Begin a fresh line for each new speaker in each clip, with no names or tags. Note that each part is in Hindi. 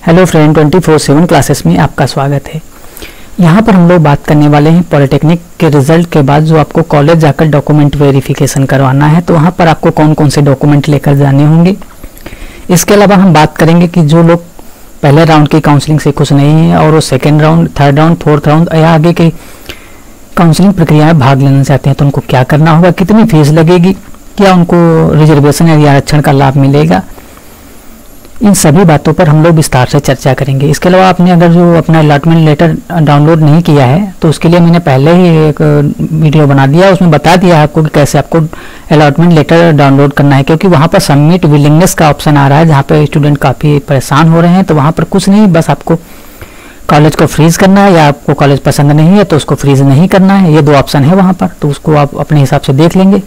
हेलो फ्रेंड, 24/7 क्लासेस में आपका स्वागत है। यहाँ पर हम लोग बात करने वाले हैं पॉलिटेक्निक के रिजल्ट के बाद जो आपको कॉलेज जाकर डॉक्यूमेंट वेरिफिकेशन करवाना है, तो वहाँ पर आपको कौन कौन से डॉक्यूमेंट लेकर जाने होंगे। इसके अलावा हम बात करेंगे कि जो लोग पहले राउंड की काउंसलिंग से खुश नहीं है और वो second round, third round, fourth round या आगे की काउंसलिंग प्रक्रिया में भाग लेना चाहते हैं तो उनको क्या करना होगा, कितनी फीस लगेगी, क्या उनको रिजर्वेशन या आरक्षण का लाभ मिलेगा, इन सभी बातों पर हम लोग विस्तार से चर्चा करेंगे। इसके अलावा आपने अगर जो अपना अलॉटमेंट लेटर डाउनलोड नहीं किया है तो उसके लिए मैंने पहले ही एक वीडियो बना दिया, उसमें बता दिया है आपको कि कैसे आपको अलॉटमेंट लेटर डाउनलोड करना है, क्योंकि वहाँ पर सबमिट विलिंगनेस का ऑप्शन आ रहा है जहाँ पर स्टूडेंट काफ़ी परेशान हो रहे हैं। तो वहाँ पर कुछ नहीं, बस आपको कॉलेज को फ्रीज करना है या आपको कॉलेज पसंद नहीं है तो उसको फ्रीज नहीं करना है, ये दो ऑप्शन है वहाँ पर, तो उसको आप अपने हिसाब से देख लेंगे।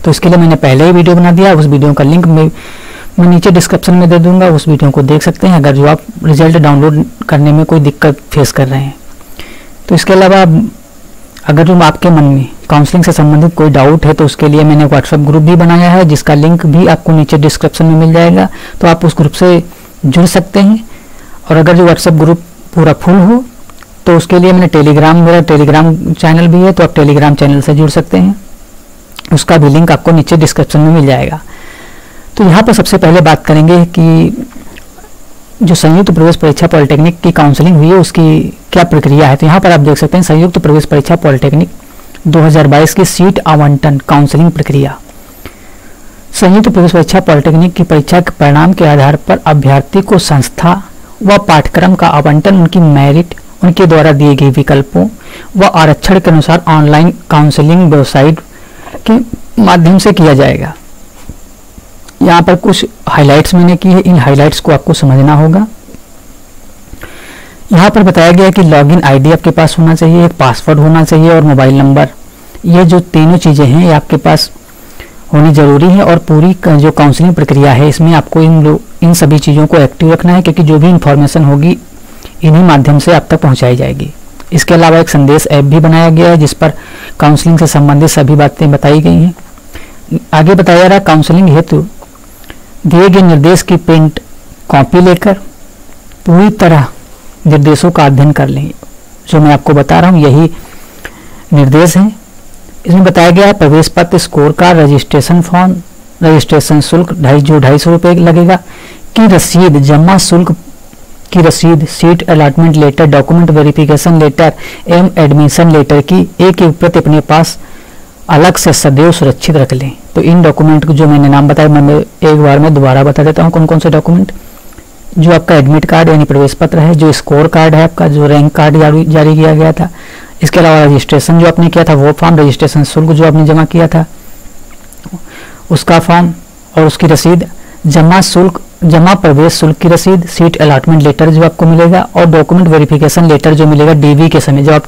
तो इसके लिए मैंने पहले ही वीडियो बना दिया, उस वीडियो का लिंक मैं नीचे डिस्क्रिप्शन में दे दूंगा, उस वीडियो को देख सकते हैं अगर जो आप रिजल्ट डाउनलोड करने में कोई दिक्कत फेस कर रहे हैं। तो इसके अलावा अगर जो आपके मन में काउंसलिंग से संबंधित कोई डाउट है तो उसके लिए मैंने व्हाट्सएप ग्रुप भी बनाया है जिसका लिंक भी आपको नीचे डिस्क्रिप्शन में मिल जाएगा, तो आप उस ग्रुप से जुड़ सकते हैं। और अगर जो व्हाट्सएप ग्रुप पूरा फुल हो तो उसके लिए मैंने मेरा टेलीग्राम चैनल भी है, तो आप टेलीग्राम चैनल से जुड़ सकते हैं, उसका भी लिंक आपको नीचे डिस्क्रिप्शन में मिल जाएगा। तो यहाँ पर सबसे पहले बात करेंगे कि जो संयुक्त प्रवेश परीक्षा पॉलिटेक्निक की काउंसलिंग हुई है उसकी क्या प्रक्रिया है। तो यहाँ पर आप देख सकते हैं संयुक्त प्रवेश परीक्षा पॉलिटेक्निक 2022 की सीट आवंटन काउंसलिंग प्रक्रिया। संयुक्त प्रवेश परीक्षा पॉलिटेक्निक की परीक्षा के परिणाम के आधार पर अभ्यर्थी को संस्था व पाठ्यक्रम का आवंटन उनकी मेरिट, उनके द्वारा दिए गए विकल्पों व आरक्षण के अनुसार ऑनलाइन काउंसलिंग वेबसाइट के माध्यम से किया जाएगा। यहाँ पर कुछ हाइलाइट्स मैंने की है, इन हाइलाइट्स को आपको समझना होगा। यहाँ पर बताया गया है कि लॉगिन आईडी आपके पास होना चाहिए, एक पासवर्ड होना चाहिए और मोबाइल नंबर, ये जो तीनों चीज़ें हैं ये आपके पास होनी जरूरी है। और पूरी जो काउंसलिंग प्रक्रिया है इसमें आपको इन सभी चीज़ों को एक्टिव रखना है, क्योंकि जो भी इंफॉर्मेशन होगी इन्हीं माध्यम से आप तक पहुँचाई जाएगी। इसके अलावा एक संदेश ऐप भी बनाया गया है जिस पर काउंसलिंग से संबंधित सभी बातें बताई गई हैं। आगे बताया जा रहा है काउंसलिंग हेतु दिए गए निर्देश की प्रिंट कॉपी लेकर पूरी तरह निर्देशों का अध्ययन कर लें। जो मैं आपको बता रहा हूँ यही निर्देश हैं। इसमें बताया गया है प्रवेश पत्र, score card, registration form, registration शुल्क 250 रुपये लगेगा की रसीद, जमा शुल्क की रसीद, seat allotment letter, document verification letter एवं एडमिशन लेटर की एक प्रति अपने पास अलग से सदैव सुरक्षित रख लें। तो इन डॉक्यूमेंट को जो मैंने नाम बताया मैं एक बार में दोबारा बता देता हूँ कौन कौन से डॉक्यूमेंट। जो आपका एडमिट कार्ड यानी प्रवेश पत्र है, जो स्कोर कार्ड है आपका, जो रैंक कार्ड जारी किया गया था, इसके अलावा रजिस्ट्रेशन जो आपने किया था वो फॉर्म, रजिस्ट्रेशन शुल्क जो आपने जमा किया था उसका फॉर्म और उसकी रसीद, जमा प्रवेश शुल्क की रसीद, सीट अलॉटमेंट लेटर जो आपको मिलेगा और डॉक्यूमेंट वेरिफिकेशन लेटर जो मिलेगा डीवी के समय। जब आप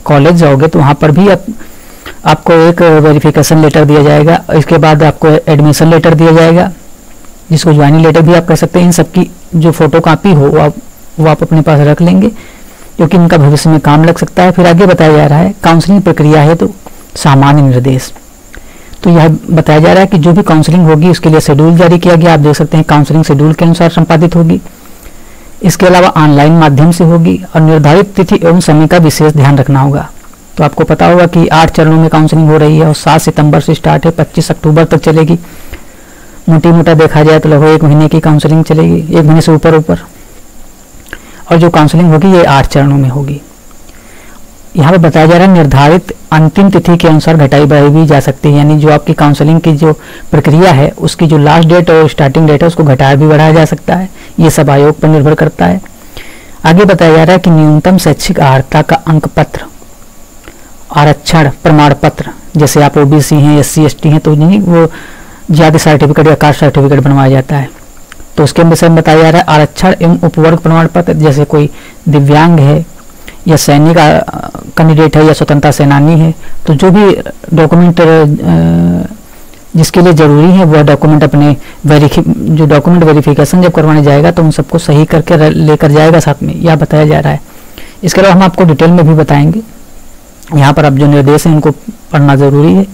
कॉलेज जाओगे तो वहाँ पर भी आपको एक वेरिफिकेशन लेटर दिया जाएगा, इसके बाद आपको एडमिशन लेटर दिया जाएगा जिसको ज्वाइनिंग लेटर भी आप कह सकते हैं। इन सबकी जो फोटो कापी हो वो आप अपने पास रख लेंगे क्योंकि इनका भविष्य में काम लग सकता है। फिर आगे बताया जा रहा है काउंसलिंग प्रक्रिया है तो सामान्य निर्देश। तो यह बताया जा रहा है कि जो भी काउंसलिंग होगी उसके लिए शेड्यूल जारी किया गया, आप देख सकते हैं काउंसलिंग शेड्यूल के अनुसार संपादित होगी। इसके अलावा ऑनलाइन माध्यम से होगी और निर्धारित तिथि एवं समय का विशेष ध्यान रखना होगा। तो आपको पता होगा कि 8 चरणों में काउंसलिंग हो रही है और 7 सितंबर से स्टार्ट है, 25 अक्टूबर तक चलेगी। मोटा देखा जाए तो लगभग 1 महीने की काउंसलिंग चलेगी, 1 महीने से ऊपर। और जो काउंसलिंग होगी ये 8 चरणों में होगी। यहाँ पर बताया जा रहा है निर्धारित अंतिम तिथि के अनुसार घटाई बढ़ाई भी जा सकती है, यानी जो आपकी काउंसलिंग की जो प्रक्रिया है उसकी जो लास्ट डेट और स्टार्टिंग डेट है उसको घटाया भी बढ़ाया जा सकता है। ये सब आयोग पर निर्भर करता है। आगे बताया जा रहा है कि न्यूनतम शैक्षिक अर्हता का अंक पत्र, आरक्षण प्रमाण पत्र, जैसे आप ओबीसी हैं, SC ST हैं तो नहीं वो जाति सर्टिफिकेट या कास्ट सर्टिफिकेट बनवाया जाता है। तो उसके विषय में बताया जा रहा है आरक्षण एवं उपवर्ग प्रमाण पत्र, जैसे कोई दिव्यांग है या सैनिक कैंडिडेट है या स्वतंत्रता सेनानी है, तो जो भी डॉक्यूमेंट जिसके लिए जरूरी है वह डॉक्यूमेंट अपने जो डॉक्यूमेंट वेरिफिकेशन जब करवाने जाएगा तो उन सबको सही करके लेकर जाएगा साथ में, यह बताया जा रहा है। इसके अलावा हम आपको डिटेल में भी बताएंगे। यहाँ पर अब जो निर्देश हैं इनको पढ़ना जरूरी है।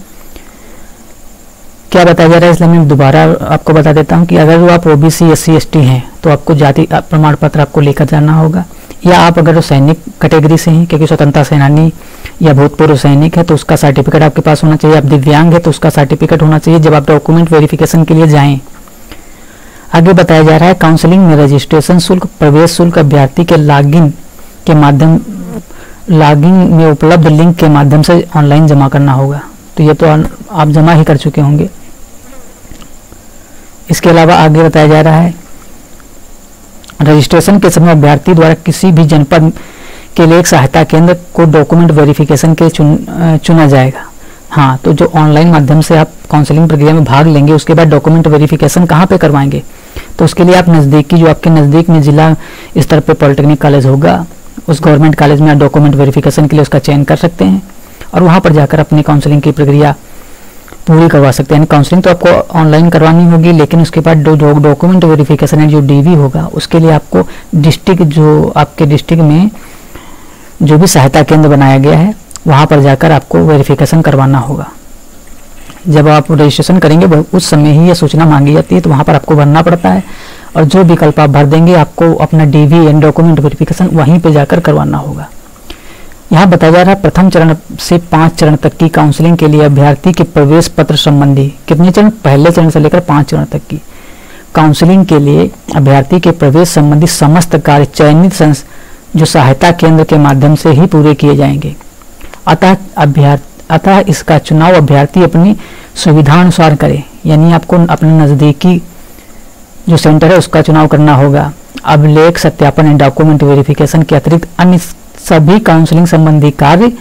क्या बताया जा रहा है, इसलिए मैं दोबारा आपको बता देता हूँ कि अगर आप ओबीसी SC ST हैं तो आपको जाति प्रमाण पत्र आपको लेकर जाना होगा, या आप अगर सैनिक कैटेगरी से हैं क्योंकि स्वतंत्रता सेनानी या भूतपूर्व सैनिक है तो उसका सर्टिफिकेट आपके पास होना चाहिए, आप दिव्यांग है तो उसका सर्टिफिकेट होना चाहिए जब आप डॉक्यूमेंट वेरिफिकेशन के लिए जाएं। आगे बताया जा रहा है काउंसलिंग में रजिस्ट्रेशन शुल्क, प्रवेश शुल्क अभ्यर्थी के लॉगिन में उपलब्ध लिंक के माध्यम से ऑनलाइन जमा करना होगा। तो ये तो आप जमा ही कर चुके होंगे। इसके अलावा आगे बताया जा रहा है रजिस्ट्रेशन के समय अभ्यर्थी द्वारा किसी भी जनपद के लिए एक सहायता केंद्र को डॉक्यूमेंट वेरिफिकेशन के चुना जाएगा। हाँ, तो जो ऑनलाइन माध्यम से आप काउंसलिंग प्रक्रिया में भाग लेंगे उसके बाद डॉक्यूमेंट वेरिफिकेशन कहाँ पे करवाएंगे, तो उसके लिए आप नज़दीकी जो आपके नज़दीक में जिला स्तर पे पॉलिटेक्निक कॉलेज होगा उस गवर्नमेंट कॉलेज में आप डॉक्यूमेंट वेरिफिकेशन के लिए उसका चयन कर सकते हैं और वहाँ पर जाकर अपनी काउंसलिंग की प्रक्रिया पूरी करवा सकते हैं। काउंसलिंग तो आपको ऑनलाइन करवानी होगी, लेकिन उसके बाद डॉक्यूमेंट वेरिफिकेशन है जो DV होगा उसके लिए आपको डिस्ट्रिक्ट जो आपके डिस्ट्रिक्ट में जो भी सहायता केंद्र बनाया गया है वहाँ पर जाकर आपको वेरिफिकेशन करवाना होगा। जब आप रजिस्ट्रेशन करेंगे उस समय ही यह सूचना मांगी जाती है, तो वहाँ पर आपको भरना पड़ता है और जो विकल्प आप भर देंगे आपको अपना DV एंड डॉक्यूमेंट वेरिफिकेशन वहीं पर जाकर करवाना होगा। यहाँ बताया जा रहा है प्रथम चरण से 5 चरण तक की काउंसलिंग के लिए अभ्यर्थी के प्रवेश पत्र संबंधी कितने चरण, पहले चरण से लेकर 5 चरण तक की काउंसलिंग के लिए अभ्यर्थी के प्रवेश संबंधी समस्त कार्य चयनित जो सहायता केंद्र के माध्यम से ही पूरे किए जाएंगे। अतः इसका चुनाव अभ्यर्थी अपनी सुविधानुसार करे, यानी आपको अपने नज़दीकी जो सेंटर है उसका चुनाव करना होगा। अभिलेख सत्यापन एंड डॉक्यूमेंट वेरिफिकेशन के अतिरिक्त अन्य सभी काउंसलिंग संबंधी कार्य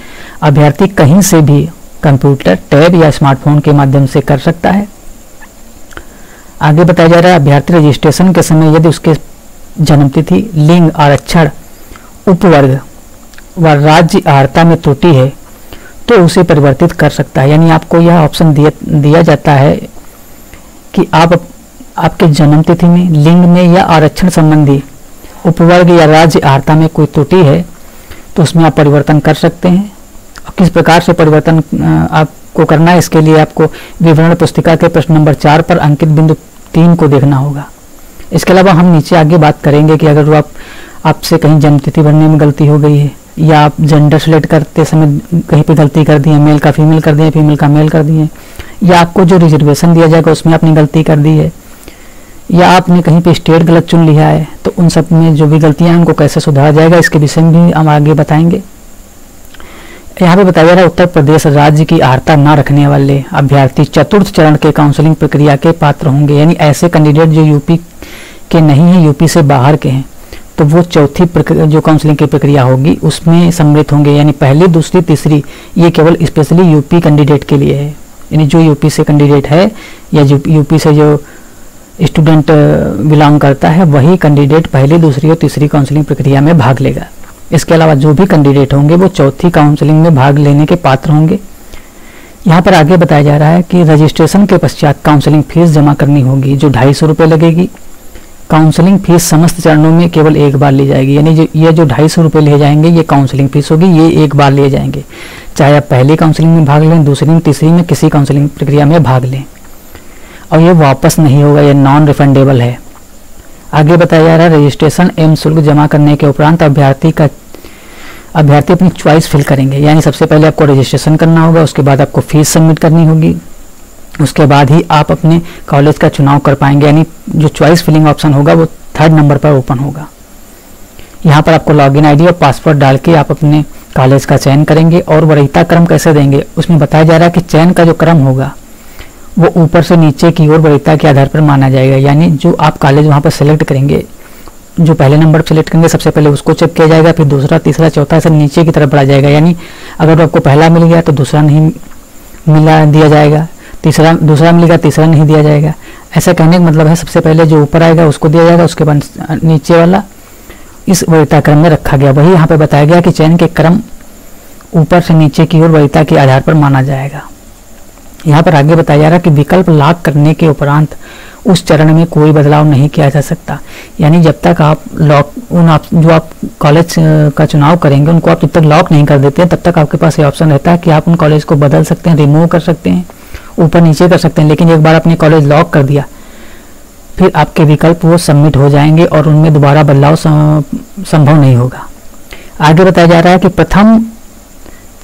अभ्यर्थी कहीं से भी कंप्यूटर, टैब या स्मार्टफोन के माध्यम से कर सकता है। आगे बताया जा रहा है अभ्यर्थी रजिस्ट्रेशन के समय यदि उसके जन्मतिथि, लिंग, आरक्षण, उपवर्ग व राज्य अर्हता में त्रुटि है तो उसे परिवर्तित कर सकता है। यानी आपको यह ऑप्शन दिया जाता है कि आप आपके जन्मतिथि में, लिंग में या आरक्षण संबंधी, उपवर्ग या राज्य अर्हता में कोई त्रुटि है तो उसमें आप परिवर्तन कर सकते हैं। और किस प्रकार से परिवर्तन आपको करना है इसके लिए आपको विवरण पुस्तिका के प्रश्न नंबर 4 पर अंकित बिंदु 3 को देखना होगा। इसके अलावा हम नीचे आगे बात करेंगे कि अगर आपसे कहीं जन्मतिथि भरने में गलती हो गई है या आप जेंडर सेलेक्ट करते समय कहीं पे गलती कर दी है, मेल का फीमेल कर दिए, फीमेल का मेल कर दिए, या आपको जो रिजर्वेशन दिया जाएगा उसमें आपने गलती कर दी है, या आपने कहीं पे स्टेट गलत चुन लिया है, तो उन सब में जो भी गलतियां हैं उनको कैसे सुधारा जाएगा इसके विषय में भी हम आगे बताएंगे। यहाँ पे बताया जा रहा है उत्तर प्रदेश राज्य की अर्हता न रखने वाले अभ्यर्थी चतुर्थ चरण के काउंसलिंग प्रक्रिया के पात्र होंगे। यानी ऐसे कैंडिडेट जो यूपी के नहीं है, यूपी से बाहर के हैं, तो वो चौथी जो काउंसलिंग की प्रक्रिया होगी उसमें सम्मिलित होंगे। यानी पहली, दूसरी, तीसरी ये केवल स्पेशली यूपी कैंडिडेट के लिए है। यानी जो यूपी से कैंडिडेट है या यूपी से जो स्टूडेंट बिलोंग करता है वही कैंडिडेट पहली, दूसरी और तीसरी काउंसलिंग प्रक्रिया में भाग लेगा। इसके अलावा जो भी कैंडिडेट होंगे वो चौथी काउंसलिंग में भाग लेने के पात्र होंगे। यहाँ पर आगे बताया जा रहा है कि रजिस्ट्रेशन के पश्चात काउंसलिंग फीस जमा करनी होगी जो 250 रुपये लगेगी। काउंसलिंग फीस समस्त चरणों में केवल एक बार ली जाएगी। यानी ये जो 250 रुपये लिए जाएंगे ये काउंसलिंग फीस होगी, ये एक बार लिए जाएंगे, चाहे आप पहली काउंसलिंग में भाग लें, दूसरी में, तीसरी में, किसी काउंसलिंग प्रक्रिया में भाग लें, और ये वापस नहीं होगा, ये नॉन रिफंडेबल है। आगे बताया जा रहा है रजिस्ट्रेशन एवं शुल्क जमा करने के उपरांत अभ्यर्थी अपनी चॉइस फिल करेंगे। यानी सबसे पहले आपको रजिस्ट्रेशन करना होगा, उसके बाद आपको फीस सबमिट करनी होगी, उसके बाद ही आप अपने कॉलेज का चुनाव कर पाएंगे। यानी जो चॉइस फिलिंग ऑप्शन होगा वो 3rd नंबर पर ओपन होगा। यहाँ पर आपको लॉगिन आईडी और पासवर्ड डाल के आप अपने कॉलेज का चयन करेंगे। और वरीयता क्रम कैसे देंगे उसमें बताया जा रहा है कि चयन का जो क्रम होगा वो ऊपर से नीचे की ओर वरीयता के आधार पर माना जाएगा। यानी जो आप कॉलेज वहाँ पर सिलेक्ट करेंगे, जो पहले नंबर पर सिलेक्ट करेंगे सबसे पहले उसको चेक किया जाएगा, फिर दूसरा, तीसरा, चौथा, ऐसे नीचे की तरफ बढ़ा जाएगा। यानी अगर आपको पहला मिल गया तो दूसरा नहीं दिया जाएगा, दूसरा मिलेगा, तीसरा नहीं दिया जाएगा। ऐसा कहने का मतलब है सबसे पहले जो ऊपर आएगा उसको दिया जाएगा, उसके बाद नीचे वाला इस वरीयता क्रम में रखा गया। वही यहाँ पे बताया गया कि चयन के क्रम ऊपर से नीचे की ओर वरीयता के आधार पर माना जाएगा। यहाँ पर आगे बताया जा रहा है कि विकल्प लॉक करने के उपरांत उस चरण में कोई बदलाव नहीं किया जा सकता। यानी जब तक आप जो आप कॉलेज का चुनाव करेंगे उनको आप जब तक लॉक नहीं कर देते हैं तब तक आपके पास ये ऑप्शन रहता है कि आप उन कॉलेज को बदल सकते हैं, रिमूव कर सकते हैं, ऊपर नीचे कर सकते हैं, लेकिन एक बार आपने कॉलेज लॉक कर दिया फिर आपके विकल्प वो सबमिट हो जाएंगे और उनमें दोबारा बदलाव संभव नहीं होगा। आगे बताया जा रहा है कि प्रथम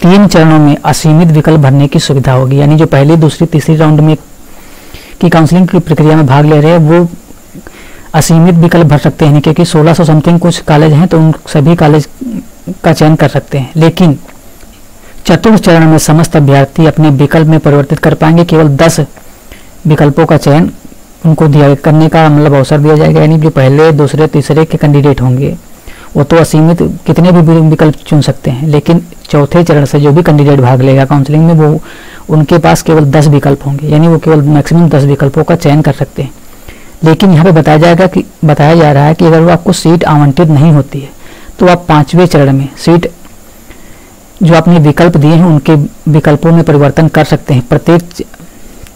3 चरणों में असीमित विकल्प भरने की सुविधा होगी, यानी जो पहली, दूसरी, तीसरी राउंड में की काउंसलिंग की प्रक्रिया में भाग ले रहे हैं वो असीमित विकल्प भर सकते हैं, क्योंकि 1600 समथिंग कुछ कॉलेज हैं तो उन सभी कॉलेज का चयन कर सकते हैं। लेकिन चतुर्थ चरण में समस्त अभ्यर्थी अपने विकल्प में परिवर्तित कर पाएंगे। केवल 10 विकल्पों का चयन उनको दिया करने का मतलब अवसर दिया जाएगा, यानी जो पहले, दूसरे, तीसरे के कैंडिडेट होंगे वो तो असीमित कितने भी विकल्प चुन सकते हैं, लेकिन चौथे चरण से जो भी कैंडिडेट भाग लेगा काउंसलिंग में वो उनके पास केवल 10 विकल्प होंगे, यानी वो केवल मैक्सिमम 10 विकल्पों का चयन कर सकते हैं। लेकिन यहाँ पे बताया जा रहा है कि अगर वो आपको सीट आवंटित नहीं होती है तो आप 5वें चरण में सीट जो आपने विकल्प दिए हैं उनके विकल्पों में परिवर्तन कर सकते हैं। प्रत्येक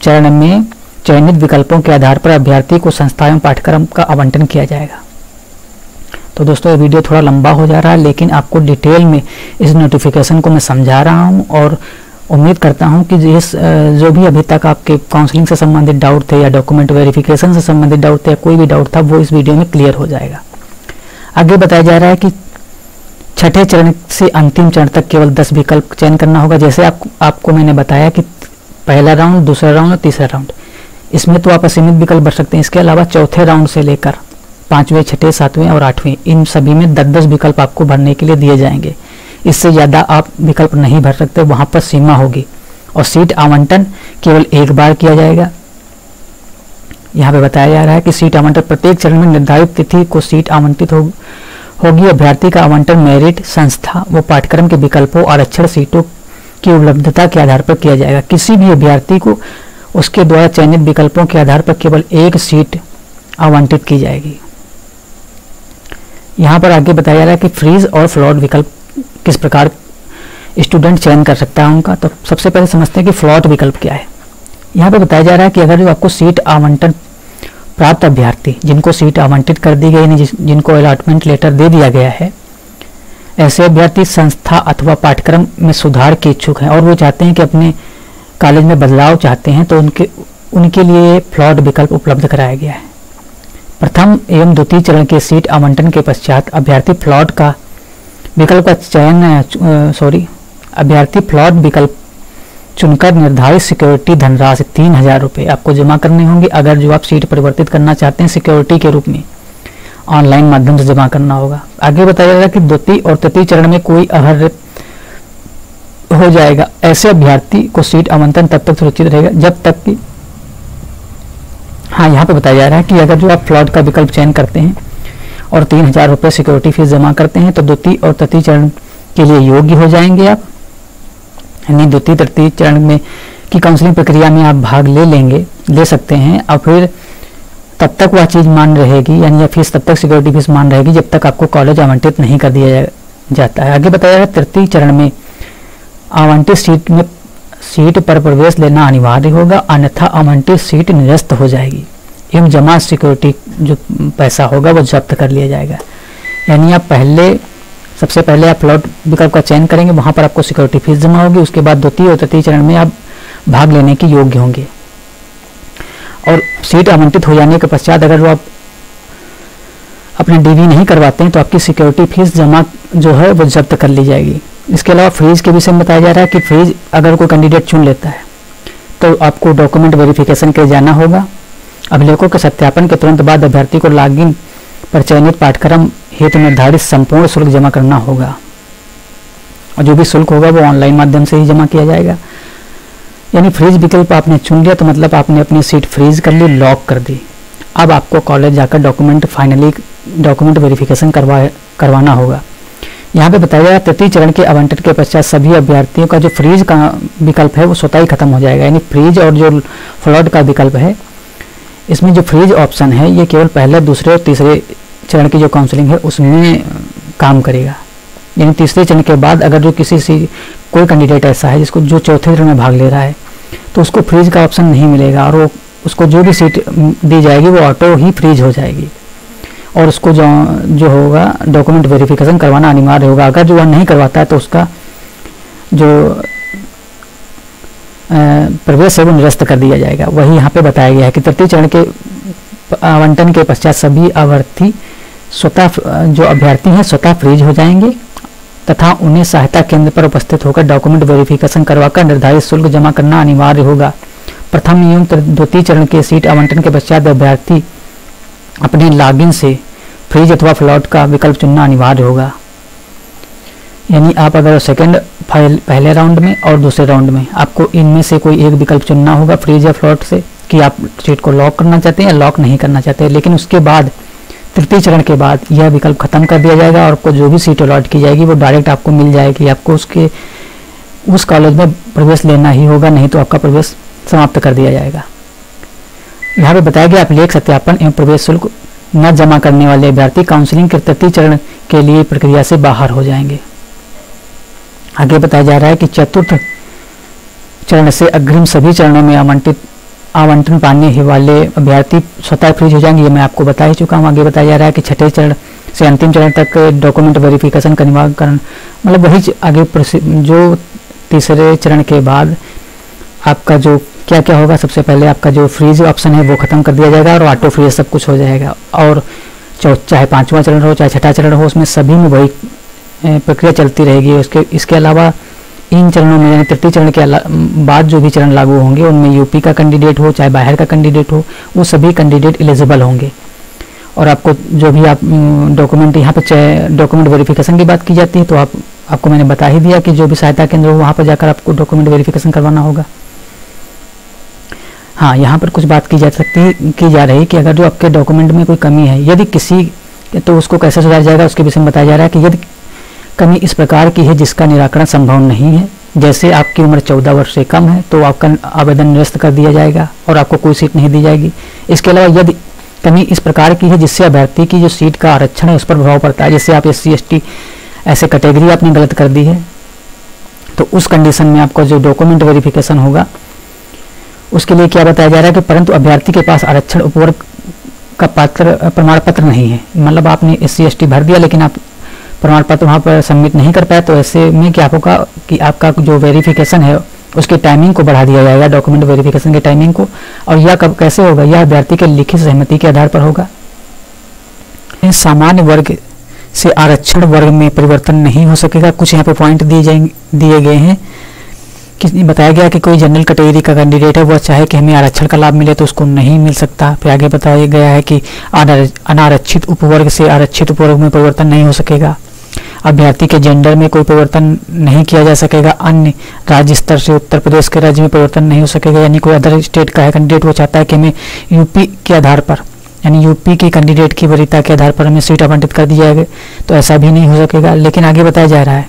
चरण में चयनित विकल्पों के आधार पर अभ्यर्थी को संस्था एवं पाठ्यक्रम का आवंटन किया जाएगा। तो दोस्तों ये वीडियो थोड़ा लंबा हो जा रहा है, लेकिन आपको डिटेल में इस नोटिफिकेशन को मैं समझा रहा हूँ और उम्मीद करता हूँ कि जो भी अभी तक आपके काउंसलिंग से संबंधित डाउट थे या डॉक्यूमेंट वेरिफिकेशन से संबंधित डाउट थे या कोई भी डाउट था वो इस वीडियो में क्लियर हो जाएगा। आगे बताया जा रहा है कि छठे चरण से अंतिम चरण तक केवल 10 विकल्प चयन करना होगा। जैसे आपको मैंने बताया कि पहला राउंड, दूसरा राउंड और तीसरा राउंड, इसमें तो आप असीमित विकल्प भर सकते हैं। इसके अलावा चौथे राउंड से लेकर 5वें, 6ठे, 7वें और 8वें इन सभी में 10-10 विकल्प आपको भरने के लिए दिए जाएंगे। इससे ज़्यादा आप विकल्प नहीं भर सकते, वहाँ पर सीमा होगी और सीट आवंटन केवल एक बार किया जाएगा। यहाँ पे बताया जा रहा है कि सीट आवंटन प्रत्येक चरण में निर्धारित तिथि को सीट आवंटित होगी। अभ्यर्थी का आवंटन मेरिट, संस्था व पाठ्यक्रम के विकल्पों, आरक्षण सीटों की उपलब्धता के आधार पर किया जाएगा। किसी भी अभ्यर्थी को उसके द्वारा चयनित विकल्पों के आधार पर केवल एक सीट आवंटित की जाएगी। यहाँ पर आगे बताया जा रहा है कि फ्रीज और फ्लॉट विकल्प किस प्रकार स्टूडेंट चयन कर सकता है उनका। तो सबसे पहले समझते हैं कि फ्लॉट विकल्प क्या है। यहाँ पे बताया जा रहा है कि अगर जो आपको सीट आवंटन प्राप्त अभ्यर्थी जिनको सीट आवंटित कर दी गई, जिनको अलॉटमेंट लेटर दे दिया गया है, ऐसे अभ्यर्थी संस्था अथवा पाठ्यक्रम में सुधार के इच्छुक हैं और वो चाहते हैं कि अपने कॉलेज में बदलाव चाहते हैं, तो उनके लिए फ्लॉट विकल्प उपलब्ध कराया गया है। प्रथम एवं द्वितीय चरण के सीट आवंटन के पश्चात अभ्यर्थी फ्लॉट विकल्प चुनकर निर्धारित सिक्योरिटी धनराशि 3000 रुपये आपको जमा करने होंगे। अगर जो आप सीट परिवर्तित करना चाहते हैं सिक्योरिटी के रूप में, ऑनलाइन माध्यम से जमा करना होगा। आगे बताया जाएगा कि द्वितीय और तृतीय चरण में कोई अहर्य हो जाएगा। ऐसे अभ्यर्थी को सीट आवंटन तब तक सुरक्षित रहेगा जब तक कि यहाँ पे बताया जा रहा है कि अगर जो आप फ्लॉट का विकल्प चयन करते हैं और 3000 रुपये सिक्योरिटी फीस जमा करते हैं तो द्वितीय और तृतीय चरण के लिए योग्य हो जाएंगे आप, यानी द्वितीय तृतीय चरण में की काउंसलिंग प्रक्रिया में आप भाग ले सकते हैं। और फिर तब तक वह चीज़ मान रहेगी, यानी फीस तब तक सिक्योरिटी फीस मान रहेगी जब तक आपको कॉलेज आवंटित नहीं कर दिया जाता है। आगे बताया जाएगा तृतीय चरण में आवंटित सीट पर प्रवेश लेना अनिवार्य होगा, अन्यथा आवंटित सीट निरस्त हो जाएगी एवं जमा सिक्योरिटी जो पैसा होगा वो जब्त कर लिया जाएगा। यानी आप सबसे पहले आप फ्लॉट विकल्प का चयन करेंगे, वहां पर आपको सिक्योरिटी फीस जमा होगी, उसके बाद द्वितीय और तृतीय चरण में आप भाग लेने के योग्य होंगे। और सीट आवंटित हो जाने के पश्चात अगर वो आप अपना डीवी नहीं करवाते हैं तो आपकी सिक्योरिटी फीस जमा जो है वो जब्त कर ली जाएगी। इसके अलावा फ्रीज के विषय में बताया जा रहा है कि फ्रीज अगर कोई कैंडिडेट चुन लेता है तो आपको डॉक्यूमेंट वेरिफिकेशन के लिए जाना होगा। अभिलेखों के सत्यापन के तुरंत बाद अभ्यर्थी को लॉगिन पर चयनित पाठ्यक्रम हेतु निर्धारित संपूर्ण शुल्क जमा करना होगा और जो भी शुल्क होगा वो ऑनलाइन माध्यम से ही जमा किया जाएगा। यानी फ्रीज विकल्प आपने चुन लिया तो मतलब आपने अपनी सीट फ्रीज कर ली, लॉक कर दी। अब आपको कॉलेज जाकर डॉक्यूमेंट वेरिफिकेशन करवाना होगा। यहाँ पे बताया गया तृतीय चरण के आवंटन के पश्चात सभी अभ्यर्थियों का जो फ्रीज का विकल्प है वो स्वतः ही खत्म हो जाएगा। यानी फ्रीज और जो फ्लॉट का विकल्प है, इसमें जो फ्रीज ऑप्शन है ये केवल पहले, दूसरे और तीसरे चरण की जो काउंसलिंग है उसमें काम करेगा। यानी तीसरे चरण के बाद अगर जो कोई कैंडिडेट ऐसा है जिसको जो चौथे चरण में भाग ले रहा है तो उसको फ्रीज का ऑप्शन नहीं मिलेगा और वो उसको जो भी सीट दी जाएगी वो ऑटो ही फ्रीज हो जाएगी और उसको जो होगा डॉक्यूमेंट वेरिफिकेशन करवाना अनिवार्य होगा। अगर जो वह नहीं करवाता है तो उसका जो प्रवेश है वो निरस्त कर दिया जाएगा। वही यहाँ पे बताया गया है कि तृतीय चरण के आवंटन के पश्चात सभी अभ्यर्थी जो अभ्यर्थी हैं स्वतः फ्रीज हो जाएंगे तथा उन्हें सहायता केंद्र पर उपस्थित होकर डॉक्यूमेंट वेरिफिकेशन करवाकर निर्धारित शुल्क जमा करना अनिवार्य होगा। प्रथम नियम द्वितीय चरण के सीट आवंटन के पश्चात अभ्यर्थी अपने लॉगिन से फ्रीज अथवा फ्लॉट का विकल्प चुनना अनिवार्य होगा। यानी आप अगर सेकंड पहले राउंड में और दूसरे राउंड में आपको इनमें से कोई एक विकल्प चुनना होगा फ्रीज या फ्लॉट से, कि आप सीट को लॉक करना चाहते हैं या लॉक नहीं करना चाहते हैं। लेकिन उसके बाद तृतीय चरण के बाद यह विकल्प खत्म कर दिया जाएगा और आपको जो भी सीट अलॉट की जाएगी वो डायरेक्ट आपको मिल जाएगी। आपको उस कॉलेज में प्रवेश लेना ही होगा, नहीं तो आपका प्रवेश समाप्त कर दिया जाएगा। यहाँ पे बताया गया अभिलेख सत्यापन एवं प्रवेश शुल्क न जमा करने वाले अभ्यर्थी काउंसलिंग के तृतीय चरण के लिए प्रक्रिया से बाहर हो जाएंगे। आगे बताया जा रहा है कि चतुर्थ चरण से अग्रिम सभी चरणों में आवंटन पाने वाले अभ्यर्थी स्वतः फ्रीज हो जाएंगे। ये मैं आपको बता ही चुका हूँ। आगे बताया जा रहा है कि छठे चरण से अंतिम चरण तक डॉक्यूमेंट वेरिफिकेशन का निवारण, मतलब वही आगे जो तीसरे चरण के बाद आपका जो क्या क्या होगा, सबसे पहले आपका जो फ्रीज ऑप्शन है वो खत्म कर दिया जाएगा और ऑटो फ्रीज सब कुछ हो जाएगा। और चाहे पांचवा चरण हो चाहे छठा चरण हो, उसमें सभी में वही प्रक्रिया चलती रहेगी। इसके अलावा इन चरणों में तृतीय चरण के बाद जो भी चरण लागू होंगे उनमें यूपी का कैंडिडेट हो चाहे बाहर का कैंडिडेट हो, वो सभी कैंडिडेट एलिजिबल होंगे। और आपको जो भी आप डॉक्यूमेंट यहाँ पे डॉक्यूमेंट वेरिफिकेशन की बात की जाती है, तो आपको मैंने बता ही दिया कि जो भी सहायता केंद्र हो वहाँ पर जाकर आपको डॉक्यूमेंट वेरिफिकेशन करवाना होगा। हाँ, यहाँ पर कुछ बात की जा रही है कि अगर जो आपके डॉक्यूमेंट में कोई कमी है, यदि किसी, तो उसको कैसे सुधारा जाएगा उसके विषय में बताया जा रहा है कि यदि कमी इस प्रकार की है जिसका निराकरण संभव नहीं है, जैसे आपकी उम्र 14 वर्ष से कम है, तो आपका आवेदन निरस्त कर दिया जाएगा और आपको कोई सीट नहीं दी जाएगी। इसके अलावा यदि कमी इस प्रकार की है जिससे अभ्यर्थी की जो सीट का आरक्षण है उस पर प्रभाव पड़ता है, जैसे आप SC ST ऐसे कैटेगरी आपने गलत कर दी है, तो उस कंडीशन में आपका जो डॉक्यूमेंट वेरिफिकेशन होगा उसके लिए क्या बताया जा रहा है कि परंतु अभ्यर्थी के पास आरक्षण उपवर्ग का प्रमाण पत्र नहीं है। मतलब आपने SC ST भर दिया लेकिन आप प्रमाण पत्र वहाँ पर सबमिट नहीं कर पाए, तो ऐसे में क्या होगा कि आपका जो वेरिफिकेशन है उसकी टाइमिंग को बढ़ा दिया जाएगा, डॉक्यूमेंट वेरिफिकेशन की टाइमिंग को। और यह कब कैसे होगा, यह अभ्यर्थी के लिखित सहमति के आधार पर होगा। सामान्य वर्ग से आरक्षण वर्ग में परिवर्तन नहीं हो सकेगा। कुछ यहाँ पे पॉइंट दिए गए हैं कि बताया गया कि कोई जनरल कैटेगरी का कैंडिडेट है वह चाहे कि हमें आरक्षण का लाभ मिले तो उसको नहीं मिल सकता। फिर आगे बताया गया है कि अनारक्षित उपवर्ग से आरक्षित उपवर्ग में परिवर्तन नहीं हो सकेगा। अभ्यर्थी के जेंडर में कोई परिवर्तन नहीं किया जा सकेगा। अन्य राज्य स्तर से उत्तर प्रदेश के राज्य में परिवर्तन नहीं हो सकेगा। यानी कोई अदर स्टेट का है कैंडिडेट, वो चाहता है कि हमें यूपी के आधार पर, यानी यूपी के कैंडिडेट की वरीयता के आधार पर हमें सीट आवंटित कर दी जाएगी, तो ऐसा भी नहीं हो सकेगा। लेकिन आगे बताया जा रहा है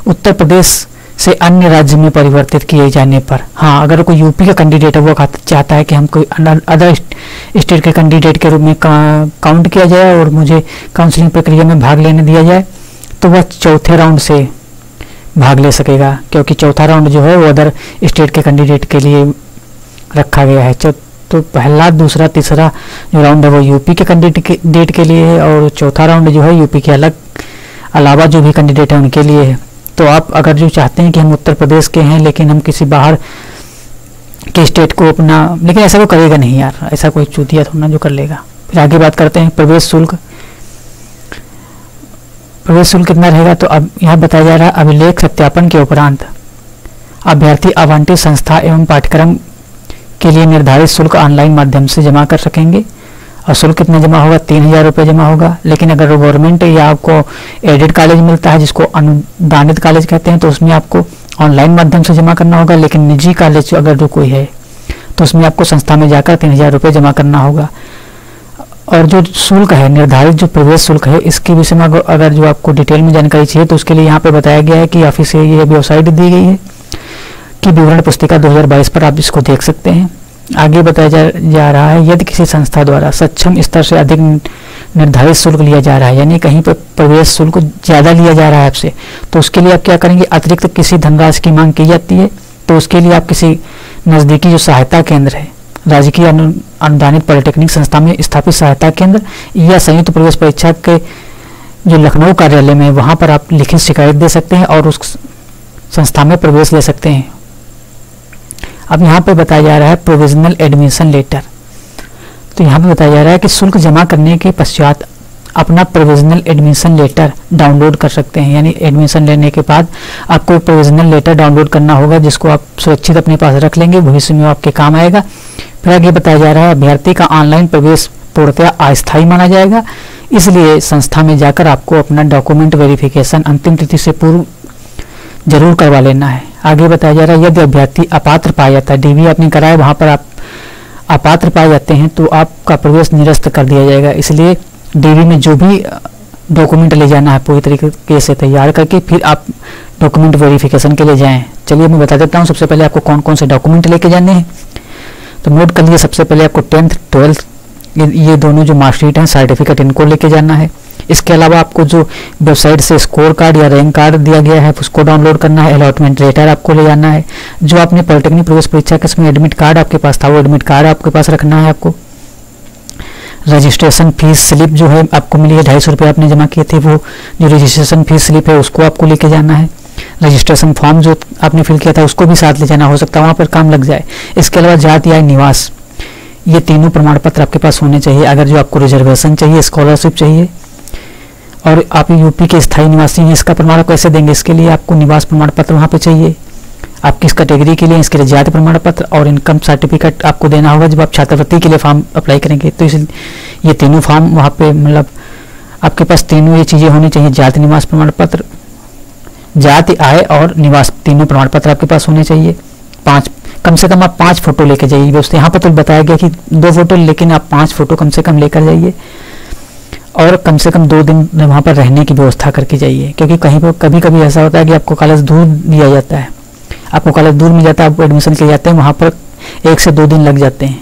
उत्तर प्रदेश से अन्य राज्य में परिवर्तित किए जाने पर, हाँ, अगर कोई यूपी का कैंडिडेट है वो चाहता है कि हम कोई अदर स्टेट के कैंडिडेट के रूप में काउंट किया जाए और मुझे काउंसलिंग प्रक्रिया में भाग लेने दिया जाए, तो वह चौथे राउंड से भाग ले सकेगा, क्योंकि चौथा राउंड जो है वो अदर स्टेट के कैंडिडेट के लिए रखा गया है। तो पहला, दूसरा, तीसरा जो राउंड है वो यूपी के कैंडिडेट के लिए है और चौथा राउंड जो है यूपी के अलावा जो भी कैंडिडेट है उनके लिए है। तो आप अगर जो चाहते हैं कि हम उत्तर प्रदेश के हैं लेकिन हम किसी बाहर के स्टेट को अपना, लेकिन ऐसा कोई करेगा नहीं यार, ऐसा कोई चूतिया थोड़ा जो कर लेगा। फिर आगे बात करते हैं प्रवेश शुल्क। प्रवेश शुल्क कितना रहेगा, तो अब यहाँ बताया जा रहा है अभिलेख सत्यापन के उपरांत अभ्यर्थी आवंटित संस्था एवं पाठ्यक्रम के लिए निर्धारित शुल्क ऑनलाइन माध्यम से जमा कर सकेंगे। और शुल्क कितना जमा होगा, 3000 रुपये जमा होगा। लेकिन अगर गवर्नमेंट या आपको एडेड कॉलेज मिलता है जिसको अनुदानित कॉलेज कहते हैं, तो उसमें आपको ऑनलाइन माध्यम से जमा करना होगा। लेकिन निजी कॉलेज अगर जो कोई है तो उसमें आपको संस्था में जाकर 3000 रुपये जमा करना होगा। और जो शुल्क है, निर्धारित जो प्रवेश शुल्क है, इसके विषय में अगर जो आपको डिटेल में जानकारी चाहिए तो उसके लिए यहाँ पे बताया गया है कि ऑफिस से ये वेबसाइट दी गई है कि विवरण पुस्तिका 2022 पर आप इसको देख सकते हैं। आगे बताया जा रहा है यदि किसी संस्था द्वारा सक्षम स्तर से अधिक निर्धारित शुल्क लिया जा रहा है, यानी कहीं पर प्रवेश शुल्क ज़्यादा लिया जा रहा है आपसे, तो उसके लिए आप क्या करेंगे, अतिरिक्त किसी धनराशि की मांग की जाती है तो उसके लिए आप किसी नज़दीकी जो सहायता केंद्र है, राजकीय अनुदानित पॉलिटेक्निक संस्था में स्थापित सहायता केंद्र या संयुक्त प्रवेश परीक्षा के जो लखनऊ कार्यालय में, वहाँ पर आप लिखित शिकायत दे सकते हैं और उस संस्था में प्रवेश ले सकते हैं। अब यहाँ पे बताया जा रहा है प्रोविजनल एडमिशन लेटर। तो यहाँ पे बताया जा रहा है कि शुल्क जमा करने के पश्चात अपना प्रोविजनल एडमिशन लेटर डाउनलोड कर सकते हैं। यानी एडमिशन लेने के बाद आपको प्रोविजनल लेटर डाउनलोड करना होगा, जिसको आप सुरक्षित अपने पास रख लेंगे, भविष्य में आपके काम आएगा। फिर आगे बताया जा रहा है अभ्यर्थी का ऑनलाइन प्रवेश पूर्णतः अस्थायी माना जाएगा, इसलिए संस्था में जाकर आपको अपना डॉक्यूमेंट वेरिफिकेशन अंतिम तिथि से पूर्व जरूर करवा लेना है। आगे बताया जा रहा है यदि अभ्यर्थी अपात्र पाया जाता है, डीवी आपने कराया, वहां पर आप अपात्र पाए जाते हैं तो आपका प्रवेश निरस्त कर दिया जाएगा। इसलिए डीवी में जो भी डॉक्यूमेंट ले जाना है पूरी तरीके से तैयार करके फिर आप डॉक्यूमेंट वेरिफिकेशन के लिए जाएं। चलिए मैं बता देता हूँ सबसे पहले आपको कौन कौन से डॉक्यूमेंट लेके जाने हैं। तो नोट कर लिए, सबसे पहले आपको 10th 12th ये दोनों जो मार्कशीट हैं, सर्टिफिकेट, इनको लेके जाना है। इसके अलावा आपको जो वेबसाइट से स्कोर कार्ड या रैंक कार्ड दिया गया है उसको डाउनलोड करना है। अलॉटमेंट लेटर आपको ले जाना है। जो आपने पॉलिटेक्निक प्रवेश परीक्षा के समय एडमिट कार्ड आपके पास था वो एडमिट कार्ड आपके पास रखना है आपको। रजिस्ट्रेशन फीस स्लिप जो है आपको मिली है, 250 रुपये आपने जमा किए थे, वो जो रजिस्ट्रेशन फीस स्लिप है उसको आपको लेके जाना है। रजिस्ट्रेशन फॉर्म जो आपने फिल किया था उसको भी साथ ले जाना, हो सकता है वहाँ पर काम लग जाए। इसके अलावा जाति या निवास, ये तीनों प्रमाण पत्र आपके पास होने चाहिए। अगर जो आपको रिजर्वेशन चाहिए, स्कॉलरशिप चाहिए और आप यूपी के स्थायी निवासी हैं, इसका प्रमाण कैसे देंगे, इसके लिए आपको निवास प्रमाण पत्र वहाँ पे चाहिए। आप किस कैटेगरी के लिए, इसके लिए जाति प्रमाण पत्र और इनकम सर्टिफिकेट आपको देना होगा जब आप छात्रवृत्ति के लिए फॉर्म अप्लाई करेंगे। तो इस ये तीनों फॉर्म वहाँ पे मतलब आपके पास तीनों ये चीज़ें होनी चाहिए, जाति, निवास प्रमाण पत्र, जाति, आय और निवास, तीनों प्रमाण पत्र आपके पास होने चाहिए। कम से कम आप 5 फोटो लेके जाइए। दोस्तों यहाँ पर तो बताया गया कि 2 फोटो, लेकिन आप 5 फोटो कम से कम लेकर जाइए और कम से कम 2 दिन वहाँ पर रहने की व्यवस्था करके जाइए, क्योंकि कहीं पर कभी कभी ऐसा होता है कि आपको कॉलेज दूर दिया जाता है, आपको कॉलेज दूर मिल जाता है, आप एडमिशन के लिए जाते हैं, वहाँ पर 1 से 2 दिन लग जाते हैं।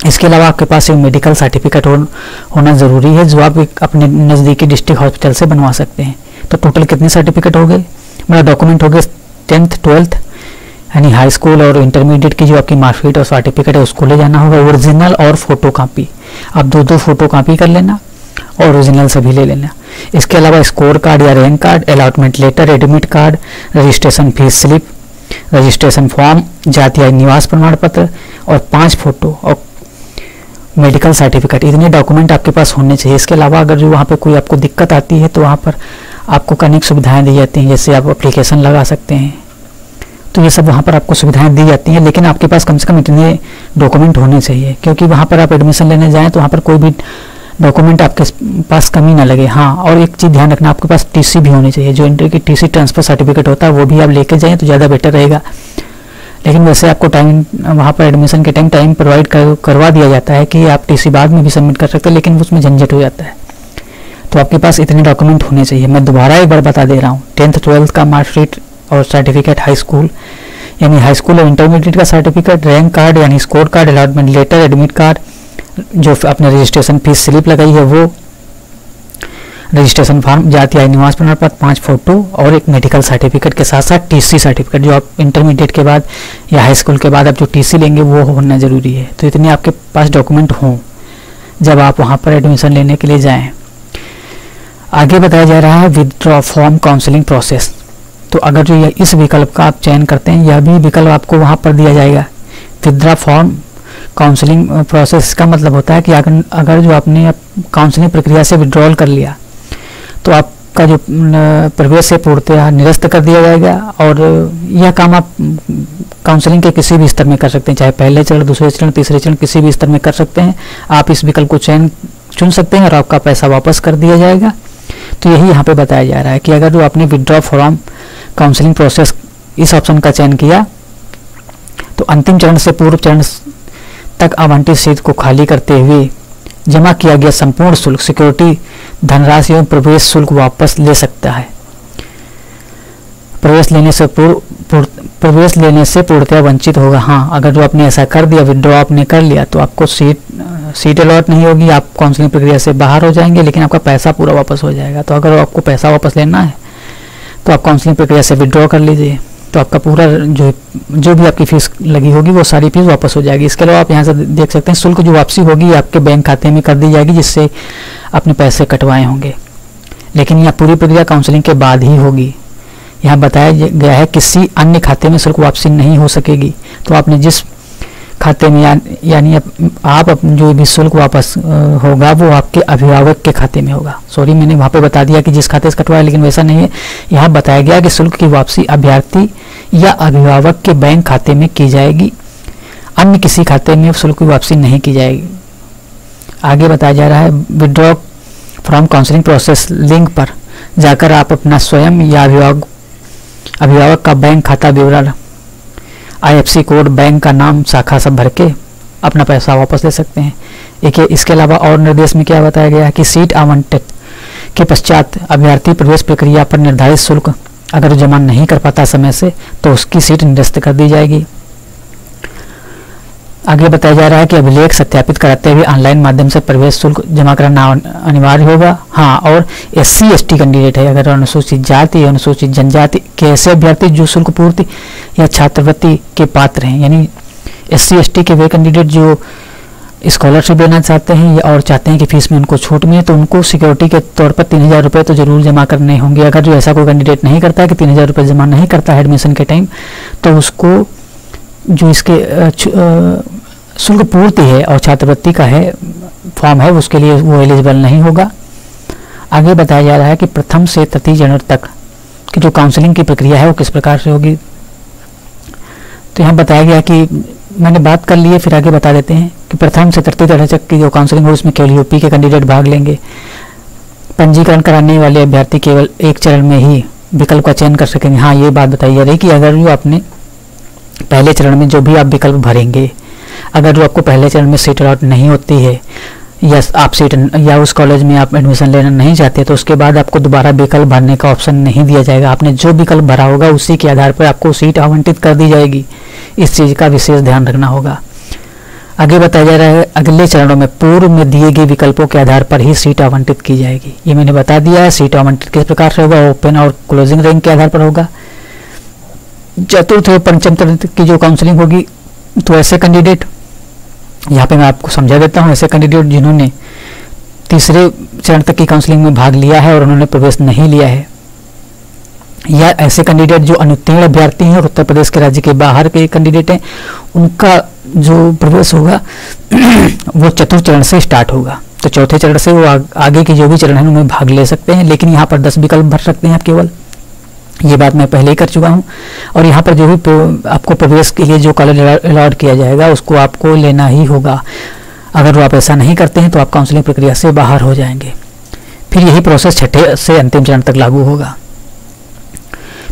इसके अलावा आपके पास एक मेडिकल सर्टिफिकेट होना ज़रूरी है, जो आप अपने नज़दीकी डिस्ट्रिक्ट हॉस्पिटल से बनवा सकते हैं। तो टोटल कितने सर्टिफिकेट हो गए, मतलब डॉक्यूमेंट हो गए 10th 12th यानी हाई स्कूल और इंटरमीडिएट की जो आपकी मार्कशीट और सर्टिफिकेट है उसको ले जाना होगा। ओरिजिनल और फोटो कापी, आप 2-2 फोटो कापी कर लेना और ओरिजिनल सभी ले लेना। इसके अलावा स्कोर कार्ड या rank card, allotment letter, admit card, registration fees slip, registration form, जाति या निवास प्रमाण पत्र और 5 फोटो और मेडिकल सर्टिफिकेट, इतने डॉक्यूमेंट आपके पास होने चाहिए। इसके अलावा अगर जो वहाँ पे कोई आपको दिक्कत आती है तो वहाँ पर आपको अनेक सुविधाएं दी जाती हैं, जैसे आप एप्लीकेशन लगा सकते हैं, तो ये सब वहाँ पर आपको सुविधाएं दी जाती हैं। लेकिन आपके पास कम से कम इतने डॉक्यूमेंट होने चाहिए, क्योंकि वहाँ पर आप एडमिशन लेने जाएँ तो वहाँ पर कोई भी डॉक्यूमेंट आपके पास कमी ना लगे। हाँ, और एक चीज़ ध्यान रखना, आपके पास टीसी भी होनी चाहिए, जो इंटर की टीसी ट्रांसफर सर्टिफिकेट होता है वो भी आप लेके जाएँ तो ज़्यादा बेटर रहेगा। लेकिन वैसे आपको टाइम वहाँ पर एडमिशन के टाइम प्रोवाइड करवा दिया जाता है कि आप टीसी बाद में भी सबमिट कर सकते हैं, लेकिन उसमें झंझट हो जाता है। तो आपके पास इतने डॉक्यूमेंट होने चाहिए। मैं दोबारा एक बार बता दे रहा हूँ, 10th 12th का मार्कशीट और सर्टिफिकेट, हाई स्कूल यानी हाई स्कूल और इंटरमीडिएट का सर्टिफिकेट, रैंक कार्ड यानी score card, allotment letter, admit card, जो आपने रजिस्ट्रेशन फीस स्लिप लगाई है वो, रजिस्ट्रेशन फॉर्म, जाति या निवास प्रमाण पत्र, 5 फोटो और एक मेडिकल सर्टिफिकेट के साथ साथ टीसी सर्टिफिकेट, जो आप इंटरमीडिएट के बाद या हाई स्कूल के बाद आप जो टीसी लेंगे वो होना ज़रूरी है। तो इतने आपके पास डॉक्यूमेंट हों जब आप वहाँ पर एडमिशन लेने के लिए जाएँ। आगे बताया जा रहा है विथड्रॉ फॉर्म काउंसलिंग प्रोसेस। तो अगर जो इस विकल्प का आप चयन करते हैं, यह भी विकल्प आपको वहाँ पर दिया जाएगा। विथड्रॉ फॉर्म काउंसलिंग प्रोसेस का मतलब होता है कि अगर जो आपने काउंसलिंग प्रक्रिया से विड्रॉल कर लिया तो आपका जो प्रवेश है पूर्णतः निरस्त कर दिया जाएगा। और यह काम आप काउंसलिंग के किसी भी स्तर में कर सकते हैं, चाहे पहले चरण, दूसरे चरण, तीसरे चरण, किसी भी स्तर में कर सकते हैं। आप इस विकल्प को चुन सकते हैं और आपका पैसा वापस कर दिया जाएगा। तो यही यहाँ पे बताया जा रहा है कि अगर जो आपने विथड्रॉ फॉर्म काउंसलिंग प्रोसेस इस ऑप्शन का चयन किया तो अंतिम चरण से पूर्व चरण तक आवंटित सीट को खाली करते हुए जमा किया गया संपूर्ण शुल्क, सिक्योरिटी, धनराशि एवं प्रवेश शुल्क वापस ले सकता है। प्रवेश लेने से पूर्णतः वंचित होगा। हाँ, अगर जो आपने ऐसा कर दिया, विथड्रॉ आपने कर लिया, तो आपको सीट अलॉट नहीं होगी, आप काउंसलिंग प्रक्रिया से बाहर हो जाएंगे, लेकिन आपका पैसा पूरा वापस हो जाएगा। तो अगर आपको पैसा वापस लेना है तो आप काउंसलिंग प्रक्रिया से विथड्रॉ कर लीजिए, तो आपका पूरा जो भी आपकी फीस लगी होगी वो सारी फीस वापस हो जाएगी। इसके अलावा आप यहाँ से देख सकते हैं शुल्क जो वापसी होगी आपके बैंक खाते में कर दी जाएगी, जिससे अपने पैसे कटवाए होंगे। लेकिन यह पूरी प्रक्रिया काउंसलिंग के बाद ही होगी, यहाँ बताया गया है किसी अन्य खाते में शुल्क वापसी नहीं हो सकेगी। तो आपने जिस खाते में यानी आप जो भी शुल्क वापस होगा वो आपके अभिभावक के खाते में होगा। सॉरी, मैंने वहाँ पे बता दिया कि जिस खाते से कटवाया, लेकिन वैसा नहीं है। यहाँ बताया गया कि शुल्क की वापसी अभ्यर्थी या अभिभावक के बैंक खाते में की जाएगी, अन्य किसी खाते में शुल्क की वापसी नहीं की जाएगी। आगे बताया जा रहा है withdraw from counselling process link पर जाकर आप अपना स्वयं या अभिभावक का बैंक खाता विवरण, IFSC कोड, बैंक का नाम, शाखा सब भर के अपना पैसा वापस ले सकते हैं। देखिए, इसके अलावा और निर्देश में क्या बताया गया है कि सीट आवंटित के पश्चात अभ्यर्थी प्रवेश प्रक्रिया पर निर्धारित शुल्क अगर जमा नहीं कर पाता समय से तो उसकी सीट निरस्त कर दी जाएगी। आगे बताया जा रहा है कि अभिलेख सत्यापित कराते हुए ऑनलाइन माध्यम से प्रवेश शुल्क जमा कराना अनिवार्य होगा। हाँ, और SC ST कैंडिडेट है, अगर अनुसूचित जाति, अनुसूचित जनजाति के ऐसे अभ्यर्थी जो शुल्क पूर्ति या छात्रवृत्ति के पात्र हैं, यानी SC ST के वे कैंडिडेट जो स्कॉलरशिप लेना चाहते हैं और चाहते हैं कि फीस में उनको छूट मिले, तो उनको सिक्योरिटी के तौर पर 3000 रुपये तो जरूर जमा करने होंगे। अगर जो ऐसा कोई कैंडिडेट नहीं करता है कि 3000 रुपये जमा नहीं करता है एडमिशन के टाइम, तो उसको जो इसके शुल्क पूर्ति है और छात्रवृत्ति का है फॉर्म है, उसके लिए वो एलिजिबल नहीं होगा। आगे बताया जा रहा है कि प्रथम से तृतीय चरण तक की जो काउंसलिंग की प्रक्रिया है वो किस प्रकार से होगी। तो यहाँ बताया गया कि मैंने बात कर ली है, फिर आगे बता देते हैं कि प्रथम से तृतीय चरण तक की जो काउंसलिंग हो उसमें केवल यूपी के कैंडिडेट भाग लेंगे। पंजीकरण कराने वाले अभ्यर्थी केवल एक चरण में ही विकल्प का चयन कर सकेंगे। हाँ, ये बात बताई जा रही कि अगर जो आपने पहले चरण में जो भी आप विकल्प भरेंगे, अगर जो आपको पहले चरण में सीट अलॉट नहीं होती है या आप सीट या उस कॉलेज में आप एडमिशन लेना नहीं चाहते, तो उसके बाद आपको दोबारा विकल्प भरने का ऑप्शन नहीं दिया जाएगा। आपने जो विकल्प भरा होगा उसी के आधार पर आपको सीट आवंटित कर दी जाएगी। इस चीज़ का विशेष ध्यान रखना होगा। आगे बताया जा रहा है अगले चरणों में पूर्व में दिए गए विकल्पों के आधार पर ही सीट आवंटित की जाएगी। ये मैंने बता दिया है। सीट आवंटित किस प्रकार से होगा, ओपन और क्लोजिंग रैंक के आधार पर होगा। चतुर्थ और पंचम चरण की जो काउंसलिंग होगी, तो ऐसे कैंडिडेट, यहाँ पे मैं आपको समझा देता हूँ, ऐसे कैंडिडेट जिन्होंने तीसरे चरण तक की काउंसलिंग में भाग लिया है और उन्होंने प्रवेश नहीं लिया है, या ऐसे कैंडिडेट जो अनुत्तीर्ण अभ्यर्थी हैं और उत्तर प्रदेश के राज्य के बाहर के कैंडिडेट हैं, उनका जो प्रवेश होगा वो चतुर्थ चरण से स्टार्ट होगा। तो चौथे चरण से वो आगे के जो भी चरण हैं उनमें भाग ले सकते हैं, लेकिन यहाँ पर 10 विकल्प भर सकते हैं आप केवल। ये बात मैं पहले ही कर चुका हूँ। और यहाँ पर जो भी आपको प्रवेश के लिए जो कॉलेज अलॉट किया जाएगा उसको आपको लेना ही होगा। अगर आप ऐसा नहीं करते हैं तो आप काउंसलिंग प्रक्रिया से बाहर हो जाएंगे। फिर यही प्रोसेस छठे से अंतिम चरण तक लागू होगा।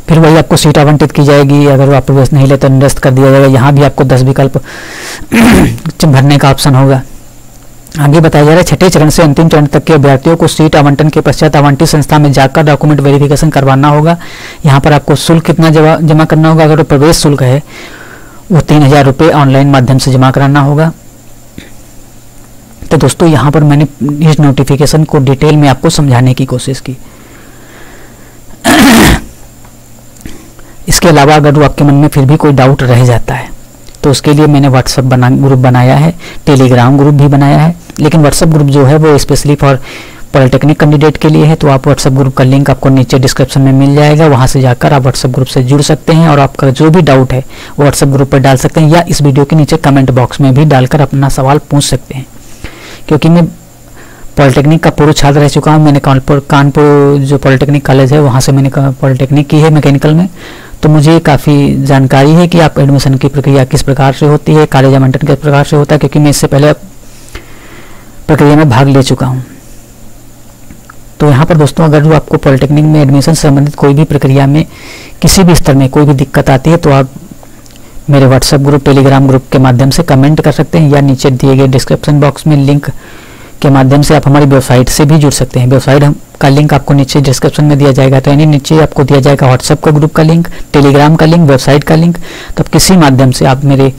फिर वही आपको सीट आवंटित की जाएगी। अगर आप प्रवेश नहीं लेते तो निरस्त कर दिया जाएगा। यहाँ भी आपको 10 विकल्प भरने का ऑप्शन होगा। आगे बताया जा रहा है छठे चरण से अंतिम चरण तक के अभ्यर्थियों को सीट आवंटन के पश्चात आवंटित संस्था में जाकर डॉक्यूमेंट वेरिफिकेशन करवाना होगा। यहाँ पर आपको शुल्क कितना जमा करना होगा। अगर प्रवेश शुल्क है वो 3000 रुपये ऑनलाइन माध्यम से जमा कराना होगा। तो दोस्तों यहाँ पर मैंने इस नोटिफिकेशन को डिटेल में आपको समझाने की कोशिश की। इसके अलावा अगर आपके मन में फिर भी कोई डाउट रह जाता है तो उसके लिए मैंने व्हाट्सएप ग्रुप बनाया है, टेलीग्राम ग्रुप भी बनाया है। लेकिन व्हाट्सएप ग्रुप जो है वो स्पेशली फॉर पॉलिटेक्निक कैंडिडेट के लिए है। तो आप व्हाट्सएप ग्रुप का लिंक आपको नीचे डिस्क्रिप्शन में मिल जाएगा। वहां से जाकर आप व्हाट्सएप ग्रुप से जुड़ सकते हैं और आपका जो भी डाउट है व्हाट्सएप ग्रुप पर डाल सकते हैं, या इस वीडियो के नीचे कमेंट बॉक्स में भी डालकर अपना सवाल पूछ सकते हैं। क्योंकि मैं पॉलिटेक्निक का पूर्व छात्र रह चुका हूँ। मैंने कानपुर जो पॉलिटेक्निक कॉलेज है वहाँ से मैंने पॉलिटेक्निक की है मैकेनिकल में। तो मुझे काफ़ी जानकारी है कि आप एडमिशन की प्रक्रिया किस प्रकार से होती है, कॉलेज आवंटन किस प्रकार से होता है, क्योंकि मैं इससे पहले प्रक्रिया में भाग ले चुका हूँ। तो यहाँ पर दोस्तों अगर जो आपको पॉलिटेक्निक में एडमिशन से संबंधित कोई भी प्रक्रिया में किसी भी स्तर में कोई भी दिक्कत आती है तो आप मेरे व्हाट्सएप ग्रुप, टेलीग्राम ग्रुप के माध्यम से कमेंट कर सकते हैं, या नीचे दिए गए डिस्क्रिप्शन बॉक्स में लिंक के माध्यम से आप हमारी वेबसाइट से भी जुड़ सकते हैं। वेबसाइट का लिंक आपको नीचे डिस्क्रिप्शन में दिया जाएगा। तो यानी नीचे आपको दिया जाएगा व्हाट्सएप का ग्रुप का लिंक, टेलीग्राम का लिंक, वेबसाइट का लिंक। तो आप किसी माध्यम से आप मेरे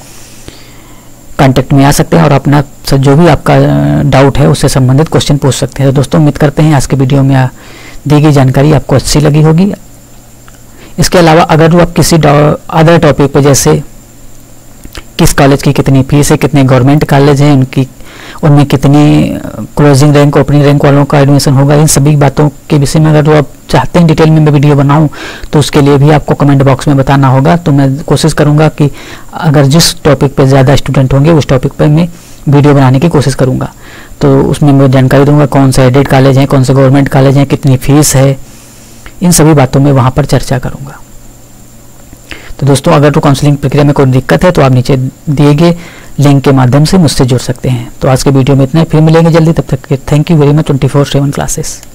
कांटेक्ट में आ सकते हैं और अपना जो भी आपका डाउट है उससे संबंधित क्वेश्चन पूछ सकते हैं। तो दोस्तों उम्मीद करते हैं आज के वीडियो में दी गई जानकारी आपको अच्छी लगी होगी। इसके अलावा अगर वो आप किसी अदर टॉपिक पर, जैसे किस कॉलेज की कितनी फीस है, कितने गवर्नमेंट कॉलेज हैं, उनमें कितनी क्लोजिंग रैंक ओपनिंग रैंक वालों का एडमिशन होगा, इन सभी बातों के विषय में अगर आप चाहते हैं डिटेल में मैं वीडियो बनाऊं तो उसके लिए भी आपको कमेंट बॉक्स में बताना होगा। तो मैं कोशिश करूंगा कि अगर जिस टॉपिक पे ज़्यादा स्टूडेंट होंगे उस टॉपिक पर मैं वीडियो बनाने की कोशिश करूंगा। तो उसमें मैं जानकारी दूंगा कौन सा एडेड कॉलेज है, कौन से गवर्नमेंट कॉलेज हैं, कितनी फीस है, इन सभी बातों में वहाँ पर चर्चा करूँगा। तो दोस्तों अगर तो काउंसलिंग प्रक्रिया में कोई दिक्कत है तो आप नीचे दिए गए लिंक के माध्यम से मुझसे जुड़ सकते हैं। तो आज के वीडियो में इतना ही, फिर मिलेंगे जल्दी, तब तक thank you very much. 24/7 classes.